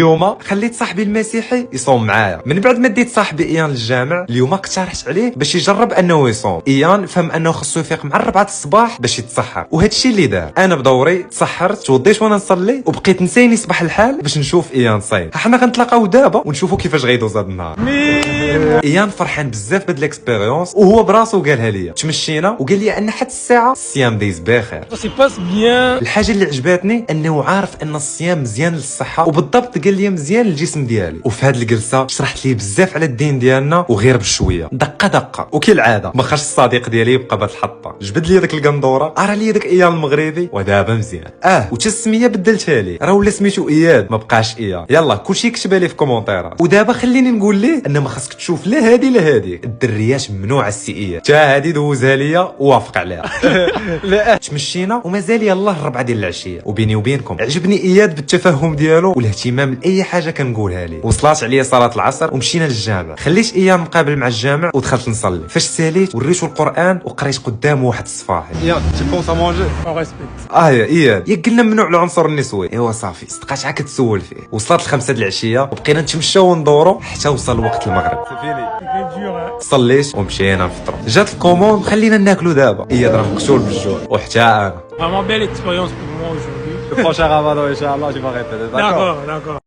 اليوم خليت صاحبي المسيحي يصوم معايا. من بعد ما ديت صاحبي ايان للجامع اليوم اقترحت عليه باش يجرب انه يصوم. ايان فهم انه خصو يفيق مع 4 الصباح باش يتسحر، وهذا الشيء اللي دار. انا بدوري تسحرت توضيت وانا نصلي وبقيت نساني صباح الحال باش نشوف ايان صايم. حنا غنتلاقاو دابا ونشوفوا كيفاش غيدوز هذا النهار. ايان فرحان بزاف بهاد الاكسبيريونس وهو براسو قالها ليا. تمشينا وقال لي ان حتى الساعه الصيام دايز بخير. الحاجه اللي عجباتني انه عارف ان الصيام مزيان للصحه، وبالضبط قال لي مزيان للجسم ديالي. وفي هاد الجلسه شرحت ليه بزاف على الدين ديالنا وغير بشويه دقه دقه. وكالعاده ما خرجش الصديق ديالي يبقى بهاد الحطه. جبد لي داك القندوره، ارى لي داك ايان المغربي ودابا مزيان. وتا السميه بدلتها ليه، راه ولا سميتو اياد ما بقاش اياد. يلا كلشي كتبها لي في كومونتيرات. ودابا خليني نقول ليه ان ما خاصك تشوف لا هادي لا هادي. الدريات ممنوعه السي اياد، تا هادي دوزها ليا ووافق عليها. لا تمشينا ومازال يلاه الربعه ديال العشيه. وبيني وبينكم عجبني اياد بالتفهم ديالو والاهتمام لاي حاجه كنقولها ليه. وصلات عليا صلاه العصر ومشينا للجامع. خليت اياد مقابل مع الجامع ودخلت نصلي. فاش ساليت وريتو القران وقريت قدامه واحد الصفاحي. Ian, tu penses à manger? On respecte. يا اياد يا قلنا ممنوع العنصر النسوي. ايوا صافي صدقات عا كتسول فيه. وصلت ل5 د العشيه وبقينا نتمشاو وندورو حتى وصل وقت المغرب. C'est fini. C'est dur, hein. صليت ومشينا نفطروا. جات الكوموند خلينا ناكلو دابا. اياد راه مقتول بالجوع وحتى انا. Vraiment belle expérience pour moi aujourd'hui. Le prochain Ramadan, Inch'Allah, tu vas répéter. D'accord, d'accord.